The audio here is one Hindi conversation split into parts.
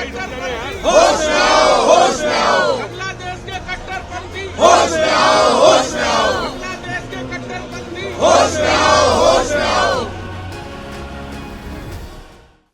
होश में आओ, होश में आओ, बांग्लादेश के कट्टरपंथी होश में आओ, होश में आओ, बांग्लादेश के कट्टरपंथी होश में आओ, होश में आओ।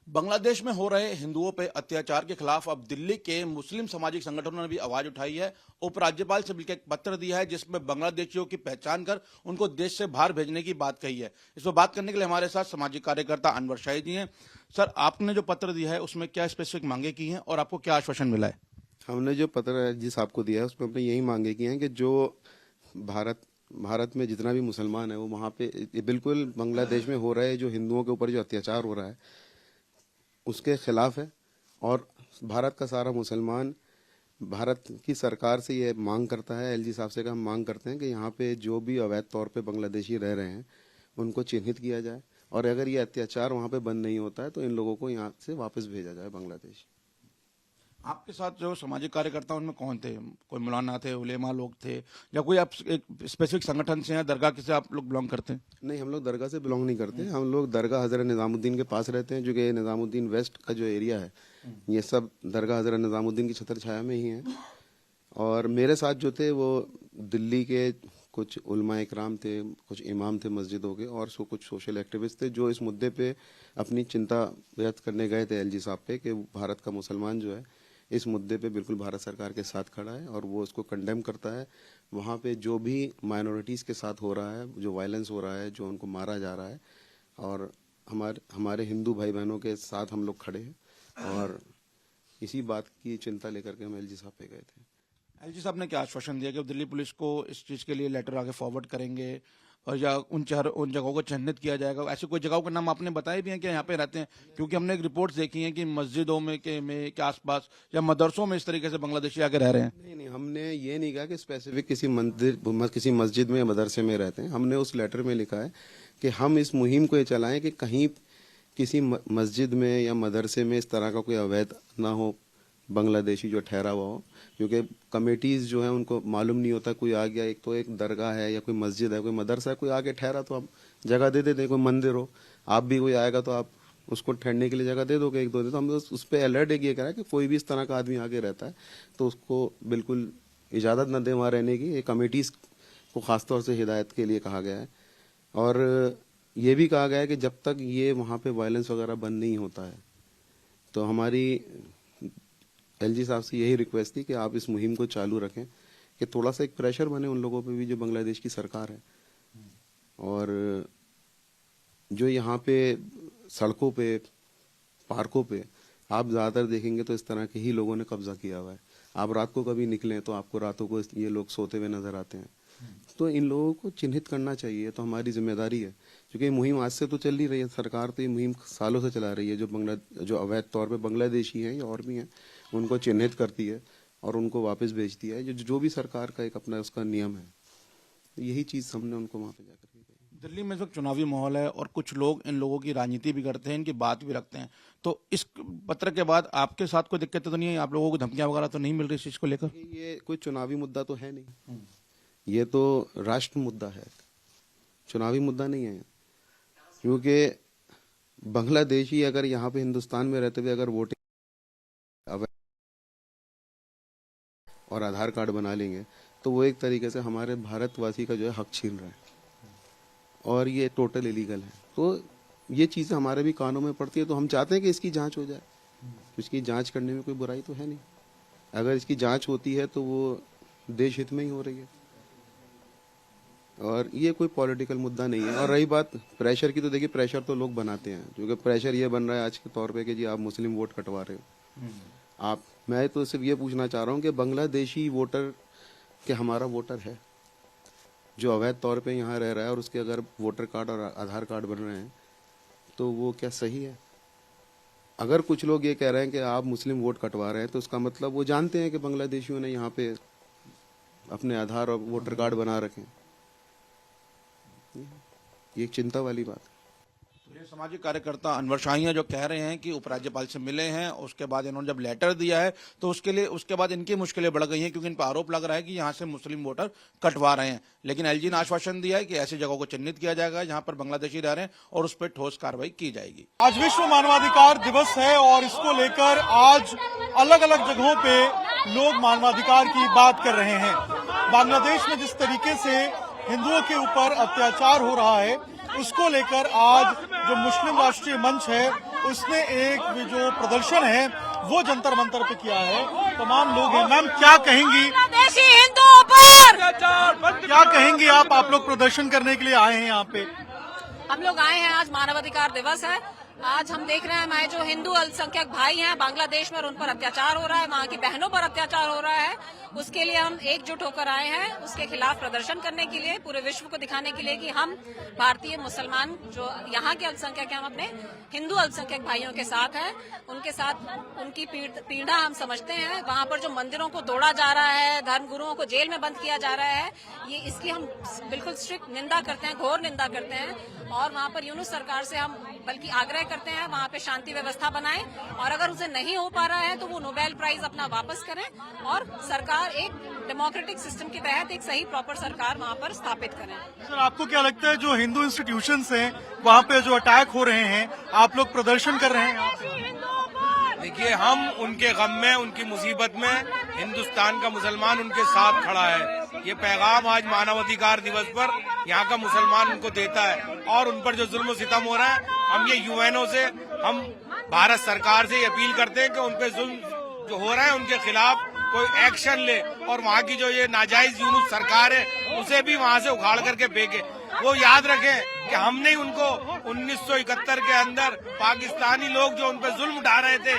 बांग्लादेश में हो रहे हिंदुओं पर अत्याचार के खिलाफ अब दिल्ली के मुस्लिम सामाजिक संगठनों ने भी आवाज उठाई है। उपराज्यपाल से मिलकर एक पत्र दिया है जिसमें बांग्लादेशियों की पहचान कर उनको देश से बाहर भेजने की बात कही है। इस पर बात करने के लिए हमारे साथ सामाजिक कार्यकर्ता अनवर शाही जी हैं। सर, आपने जो पत्र दिया है उसमें क्या स्पेसिफिक मांगे की हैं और आपको क्या आश्वासन मिला है? हमने जो पत्र जिस आपको दिया है उसमें हमने यही मांगे की हैं कि जो भारत में जितना भी मुसलमान है वो वहाँ पे ये बिल्कुल बांग्लादेश में हो रहा है जो हिंदुओं के ऊपर जो अत्याचार हो रहा है उसके खिलाफ है। और भारत का सारा मुसलमान भारत की सरकार से ये मांग करता है, एलजी साहब से का हम मांग करते हैं कि यहाँ पे जो भी अवैध तौर पे बांग्लादेशी रह रहे हैं उनको चिन्हित किया जाए और अगर ये अत्याचार वहाँ पे बंद नहीं होता है तो इन लोगों को यहाँ से वापस भेजा जाए बांग्लादेश। आपके साथ जो सामाजिक कार्यकर्ता उनमें कौन थे? कोई मौलाना थे, उलेमा लोग थे, या कोई आप एक स्पेसिफिक संगठन से हैं, दरगाह से आप लोग बिलोंग करते हैं? नहीं, हम लोग दरगाह से बिलोंग नहीं करते। हम लोग दरगाह हज़रत निज़ामुद्दीन के पास रहते हैं, जो कि निज़ामुद्दीन वेस्ट का जो एरिया है ये सब दरगाह हज़रत निज़ामुद्दीन की छत्र छाया में ही है। और मेरे साथ जो थे वो दिल्ली के कुछ उलमा इकराम थे, कुछ इमाम थे मस्जिदों के और कुछ सोशल एक्टिविस्ट थे जो इस मुद्दे पे अपनी चिंता व्यक्त करने गए थे एलजी साहब पे कि भारत का मुसलमान जो है इस मुद्दे पे बिल्कुल भारत सरकार के साथ खड़ा है और वो इसको कंडेम करता है। वहाँ पे जो भी माइनॉरिटीज़ के साथ हो रहा है, जो वायलेंस हो रहा है, जो उनको मारा जा रहा है, और हमारे हिंदू भाई बहनों के साथ हम लोग खड़े हैं और इसी बात की चिंता लेकर के हम एलजी साहब पे गए थे। एलजी साहब ने क्या आश्वासन दिया कि दिल्ली पुलिस को इस चीज़ के लिए लेटर आगे फॉरवर्ड करेंगे और या उन जगहों को चिन्हित किया जाएगा? ऐसे कोई जगहों के नाम आपने बताए भी हैं कि यहाँ पे रहते हैं? क्योंकि हमने एक रिपोर्ट देखी है कि मस्जिदों में के आसपास या मदरसों में इस तरीके से बांग्लादेशी आके रह रहे हैं। नहीं, हमने ये नहीं कहा कि स्पेसिफिक किसी मस्जिद में या मदरसे में रहते हैं। हमने उस लेटर में लिखा है कि हम इस मुहिम को ये चलाएं कि कहीं किसी मस्जिद में या मदरसे में इस तरह का कोई अवैध ना हो बांग्लादेशी जो ठहरा हुआ हो, क्योंकि कमेटीज़ जो है उनको मालूम नहीं होता। कोई आ गया, एक तो एक दरगाह है या कोई मस्जिद है, कोई मदरसा है, कोई आके ठहरा तो आप जगह दे देते हैं। कोई मंदिर हो, आप भी कोई आएगा तो आप उसको ठहरने के लिए जगह दे दोगे एक दो दिन। तो हम उस पर अलर्ट ये करा कि कोई भी इस तरह का आदमी आगे रहता है तो उसको बिल्कुल इजाज़त न दें वहाँ रहने की। ये कमेटीज़ को ख़ासतौर से हिदायत के लिए कहा गया है। और ये भी कहा गया है कि जब तक ये वहाँ पे वायलेंस वगैरह बंद नहीं होता है तो हमारी एलजी साहब से यही रिक्वेस्ट थी कि आप इस मुहिम को चालू रखें कि थोड़ा सा एक प्रेशर बने उन लोगों पे भी जो बांग्लादेश की सरकार है। और जो यहाँ पे सड़कों पे, पार्कों पे आप ज़्यादातर देखेंगे तो इस तरह के ही लोगों ने कब्जा किया हुआ है। आप रात को कभी निकलें तो आपको रातों को ये लोग सोते हुए नजर आते हैं। तो इन लोगों को चिन्हित करना चाहिए, तो हमारी जिम्मेदारी है। क्योंकि ये मुहिम आज से तो चल ही रही है, सरकार तो ये मुहिम सालों से चला रही है। जो अवैध तौर पे बांग्लादेशी हैं या और भी हैं उनको चिन्हित करती है और उनको वापस भेजती है, जो भी सरकार का एक अपना उसका नियम है। तो यही चीज़ हमने उनको वहाँ पे जाकर के कही। दिल्ली में इस वक्त चुनावी माहौल है और कुछ लोग इन लोगों की राजनीति भी करते हैं, इनकी बात भी रखते हैं। तो इस पत्र के बाद आपके साथ कोई दिक्कत तो नहीं है? आप लोगों को धमकियां वगैरह तो नहीं मिल रही इस चीज़ को लेकर? ये कोई चुनावी मुद्दा तो है नहीं, ये तो राष्ट्र मुद्दा है, चुनावी मुद्दा नहीं है। क्योंकि बांग्लादेशी अगर यहाँ पे हिंदुस्तान में रहते हुए अगर वोटिंग और आधार कार्ड बना लेंगे तो वो एक तरीके से हमारे भारतवासी का जो है हक छीन रहा है और ये टोटल इलीगल है। तो ये चीज़ें हमारे भी कानों में पड़ती है। तो हम चाहते हैं कि इसकी जांच हो जाए। इसकी जांच करने में कोई बुराई तो है नहीं। अगर इसकी जांच होती है तो वो देश हित में ही हो रही है और ये कोई पॉलिटिकल मुद्दा नहीं है। और रही बात प्रेशर की, तो देखिए प्रेशर तो लोग बनाते हैं, क्योंकि प्रेशर ये बन रहा है आज के तौर पे कि जी आप मुस्लिम वोट कटवा रहे हो। मैं तो सिर्फ ये पूछना चाह रहा हूँ कि बांग्लादेशी वोटर के हमारा वोटर है जो अवैध तौर पे यहाँ रह रहा है और उसके अगर वोटर कार्ड और आधार कार्ड बन रहे हैं तो वो क्या सही है? अगर कुछ लोग ये कह रहे हैं कि आप मुस्लिम वोट कटवा रहे हैं तो उसका मतलब वो जानते हैं कि बांग्लादेशियों ने यहाँ पे अपने आधार और वोटर कार्ड बना रखे हैं। ये एक चिंता वाली बात है। तो ये सामाजिक कार्यकर्ता अनवर शाही जो कह रहे हैं कि उपराज्यपाल से मिले हैं, उसके बाद इन्होंने जब लेटर दिया है तो उसके बाद इनकी मुश्किलें बढ़ गई हैं, क्योंकि इन पर आरोप लग रहा है कि यहां से मुस्लिम वोटर कटवा रहे हैं। लेकिन एलजी ने आश्वासन दिया है कि ऐसी जगहों को चिन्हित किया जाएगा जहां पर बांग्लादेशी रह रहे हैं और उस पर ठोस कार्रवाई की जाएगी। आज विश्व मानवाधिकार दिवस है और इसको लेकर आज अलग अलग जगहों पे लोग मानवाधिकार की बात कर रहे हैं। बांग्लादेश में जिस तरीके से हिंदुओं के ऊपर अत्याचार हो रहा है, उसको लेकर आज जो मुस्लिम राष्ट्रीय मंच है उसने एक जो प्रदर्शन है वो जंतर मंतर पे किया है। तमाम लोग हैं। मैम, क्या कहेंगी बांग्लादेशी हिंदुओं पर? क्या कहेंगी आप लोग प्रदर्शन करने के लिए आए हैं यहाँ पे? हम लोग आए हैं, आज मानवाधिकार दिवस है। आज हम देख रहे हैं हमारे जो हिंदू अल्पसंख्यक भाई हैं बांग्लादेश में, उन पर अत्याचार हो रहा है, वहाँ की बहनों पर अत्याचार हो रहा है। उसके लिए हम एकजुट होकर आए हैं, उसके खिलाफ प्रदर्शन करने के लिए, पूरे विश्व को दिखाने के लिए कि हम भारतीय मुसलमान जो यहाँ के अल्पसंख्यक हैं, हम अपने हिंदू अल्पसंख्यक भाइयों के साथ हैं। उनके साथ उनकी पीड़ा हम समझते हैं। वहाँ पर जो मंदिरों को तोड़ा जा रहा है, धर्मगुरुओं को जेल में बंद किया जा रहा है, ये इसकी हम बिल्कुल स्ट्रिक्ट निंदा करते हैं, घोर निंदा करते हैं। और वहाँ पर यूनुस सरकार से हम बल्कि आग्रह करते हैं वहाँ पे शांति व्यवस्था बनाएं, और अगर उसे नहीं हो पा रहा है तो वो नोबेल प्राइज अपना वापस करें और सरकार एक डेमोक्रेटिक सिस्टम के तहत एक सही प्रॉपर सरकार वहाँ पर स्थापित करें। सर, आपको क्या लगता है जो हिंदू इंस्टीट्यूशंस हैं वहाँ पे जो अटैक हो रहे हैं, आप लोग प्रदर्शन कर रहे हैं? देखिए, हम उनके गम में, उनकी मुसीबत में हिंदुस्तान का मुसलमान उनके साथ खड़ा है। ये पैगाम आज मानवाधिकार दिवस पर यहाँ का मुसलमान उनको देता है। और उन पर जो जुल्म सितम हो रहा है, हम ये यूएनओ से, हम भारत सरकार से अपील करते हैं कि उन पे जुल्म जो हो रहा है उनके खिलाफ कोई एक्शन ले, और वहाँ की जो ये नाजायज यूनुस सरकार है उसे भी वहाँ से उखाड़ करके फेंके। वो याद रखें कि हमने ही उनको 1971 के अंदर पाकिस्तानी लोग जो उन पर जुल्म उठा रहे थे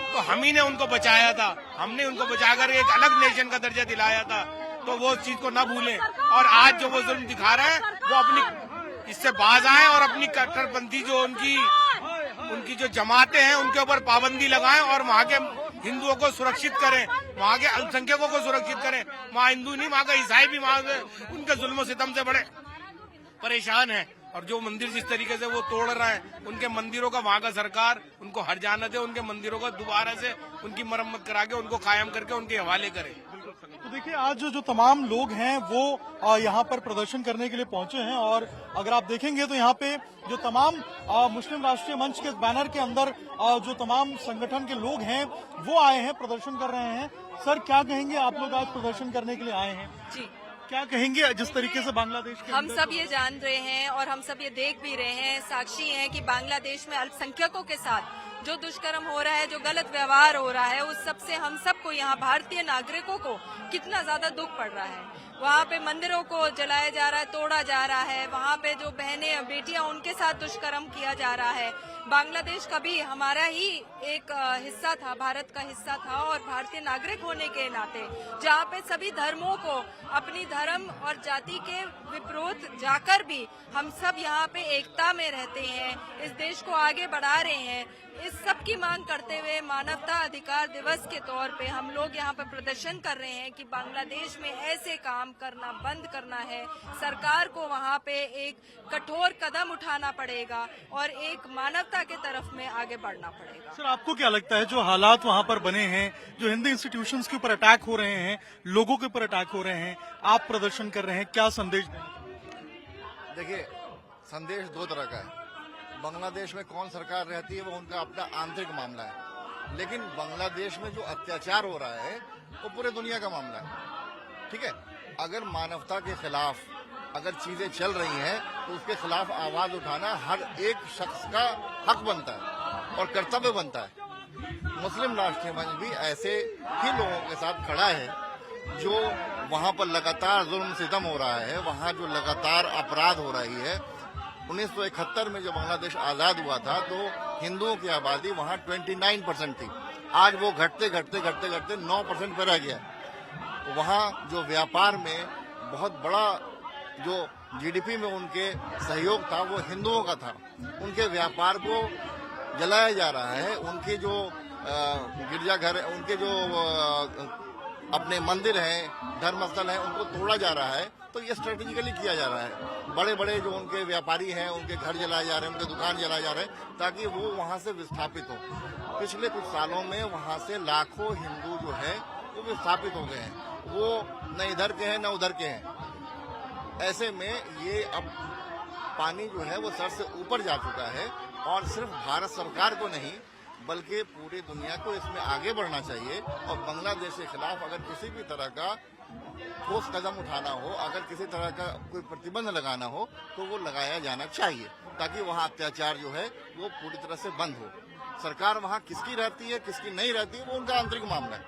तो हम ही ने उनको बचाया था, हमने उनको बचाकर एक अलग नेशन का दर्जा दिलाया था। तो वो चीज को न भूलें, और आज जो वो जुल्म दिखा रहे हैं वो अपनी इससे बाज आए और अपनी कट्टरपंथी जो उनकी जो जमातें हैं उनके ऊपर पाबंदी लगाएं और वहाँ के हिंदुओं को सुरक्षित करें, वहाँ के अल्पसंख्यकों को सुरक्षित करें। वहाँ हिंदू नहीं, वहाँ का ईसाई भी वहाँ उनके जुल्म सितम से बड़े परेशान है। और जो मंदिर जिस तरीके से वो तोड़ रहा है, उनके मंदिरों का वहाँ का सरकार उनको हट जाना दे, उनके मंदिरों का दोबारा से उनकी मरम्मत करा के उनको कायम करके उनके हवाले करे। तो देखिए, आज जो तमाम लोग हैं वो यहाँ पर प्रदर्शन करने के लिए पहुंचे हैं, और अगर आप देखेंगे तो यहाँ पे जो तमाम मुस्लिम राष्ट्रीय मंच के बैनर के अंदर जो तमाम संगठन के लोग हैं वो आए हैं, प्रदर्शन कर रहे हैं। सर, क्या कहेंगे, आप लोग आज प्रदर्शन करने के लिए आए हैं? जी, क्या कहेंगे जिस तरीके से बांग्लादेश के हम सब ये जान रहे हैं और हम सब ये देख भी रहे हैं, साक्षी हैं कि बांग्लादेश में अल्पसंख्यकों के साथ जो दुष्कर्म हो रहा है, जो गलत व्यवहार हो रहा है, उस सब से हम सबको यहाँ भारतीय नागरिकों को कितना ज्यादा दुख पड़ रहा है। वहाँ पे मंदिरों को जलाया जा रहा है, तोड़ा जा रहा है, वहाँ पे जो बहनें बेटियां उनके साथ दुष्कर्म किया जा रहा है। बांग्लादेश का भी हमारा ही एक हिस्सा था, भारत का हिस्सा था, और भारतीय नागरिक होने के नाते जहाँ पे सभी धर्मों को अपनी धर्म और जाति के विपरीत जाकर भी हम सब यहाँ पे एकता में रहते हैं, इस देश को आगे बढ़ा रहे हैं। इस सब की मांग करते हुए मानवता अधिकार दिवस के तौर पे हम लोग यहाँ पे प्रदर्शन कर रहे हैं कि बांग्लादेश में ऐसे काम करना बंद करना है। सरकार को वहाँ पे एक कठोर कदम उठाना पड़ेगा और एक मानवता के तरफ में आगे बढ़ना पड़ेगा। सर, आपको क्या लगता है जो हालात वहाँ पर बने हैं, जो हिंदू इंस्टीट्यूशंस के ऊपर अटैक हो रहे हैं, लोगों के ऊपर अटैक हो रहे हैं, आप प्रदर्शन कर रहे हैं, क्या संदेश दें? देखिए, संदेश दो तरह का है। बांग्लादेश में कौन सरकार रहती है वो उनका अपना आंतरिक मामला है, लेकिन बांग्लादेश में जो अत्याचार हो रहा है वो पूरे दुनिया का मामला है। ठीक है, अगर मानवता के खिलाफ अगर चीजें चल रही हैं तो उसके खिलाफ आवाज उठाना हर एक शख्स का हक बनता है और कर्तव्य बनता है। मुस्लिम राष्ट्रीय मंच भी ऐसे ही लोगों के साथ खड़ा है जो वहां पर लगातार जुल्म सितम हो रहा है, वहां जो लगातार अपराध हो रही है। 1971 में जब बांग्लादेश आजाद हुआ था तो हिंदुओं की आबादी वहां 29% थी, आज वो घटते घटते घटते घटते 9% पर रह गया। वहां जो व्यापार में बहुत बड़ा जो जीडीपी में उनके सहयोग था वो हिंदुओं का था, उनके व्यापार को जलाया जा रहा है, उनके जो गिरजाघर, उनके जो अपने मंदिर हैं, धर्मस्थल हैं, उनको तोड़ा जा रहा है। तो ये स्ट्रेटेजिकली किया जा रहा है। बड़े बड़े जो उनके व्यापारी हैं, उनके घर जलाए जा रहे हैं, उनके दुकान जलाए जा रहे हैं, ताकि वो वहां से विस्थापित हो। पिछले कुछ सालों में वहां से लाखों हिंदू जो है वो विस्थापित हो गए हैं। वो न इधर के हैं न उधर के हैं। ऐसे में ये अब पानी जो है वो सर से ऊपर जा चुका है और सिर्फ भारत सरकार को नहीं बल्कि पूरी दुनिया को इसमें आगे बढ़ना चाहिए। और बांग्लादेश के खिलाफ अगर किसी भी तरह का ठोस कदम उठाना हो, अगर किसी तरह का कोई प्रतिबंध लगाना हो तो वो लगाया जाना चाहिए, ताकि वहाँ अत्याचार जो है वो पूरी तरह से बंद हो। सरकार वहाँ किसकी रहती है किसकी नहीं रहती है वो उनका आंतरिक मामला है,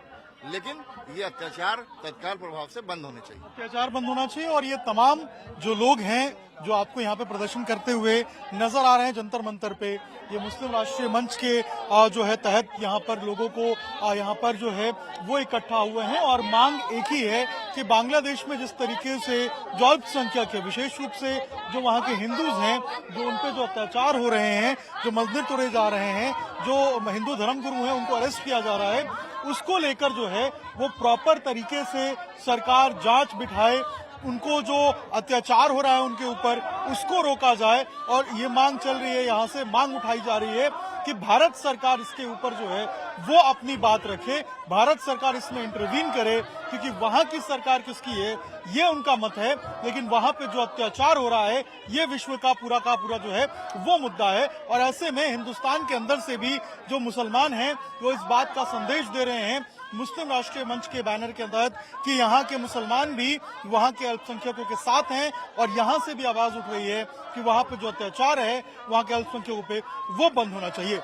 लेकिन ये अत्याचार तत्काल प्रभाव से बंद होने चाहिए। अत्याचार बंद होना चाहिए। और ये तमाम जो लोग हैं जो आपको यहाँ पे प्रदर्शन करते हुए नजर आ रहे हैं जंतर मंतर पे, ये मुस्लिम राष्ट्रीय मंच के जो है तहत यहाँ पर लोगों को यहाँ पर जो है वो इकट्ठा हुए हैं और मांग एक ही है कि बांग्लादेश में जिस तरीके से जो अल्पसंख्यक है, विशेष रूप से जो वहाँ के हिंदूज हैं, जो उन पे जो अत्याचार हो रहे हैं, जो मस्जिद तोड़े जा रहे हैं, जो हिंदू धर्मगुरु हैं उनको अरेस्ट किया जा रहा है, उसको लेकर जो है वो प्रॉपर तरीके से सरकार जांच बिठाए, उनको जो अत्याचार हो रहा है उनके ऊपर उसको रोका जाए। और ये मांग चल रही है, यहाँ से मांग उठाई जा रही है कि भारत सरकार इसके ऊपर जो है वो अपनी बात रखे, भारत सरकार इसमें इंटरवीन करे, क्योंकि वहां की सरकार किसकी है ये उनका मत है, लेकिन वहां पे जो अत्याचार हो रहा है ये विश्व का पूरा जो है वो मुद्दा है। और ऐसे में हिंदुस्तान के अंदर से भी जो मुसलमान हैं वो इस बात का संदेश दे रहे हैं मुस्लिम राष्ट्रीय मंच के बैनर के तहत कि यहाँ के मुसलमान भी वहाँ के अल्पसंख्यकों के साथ हैं और यहाँ से भी आवाज उठ रही है कि वहाँ पे जो अत्याचार है वहाँ के अल्पसंख्यकों पे वो बंद होना चाहिए।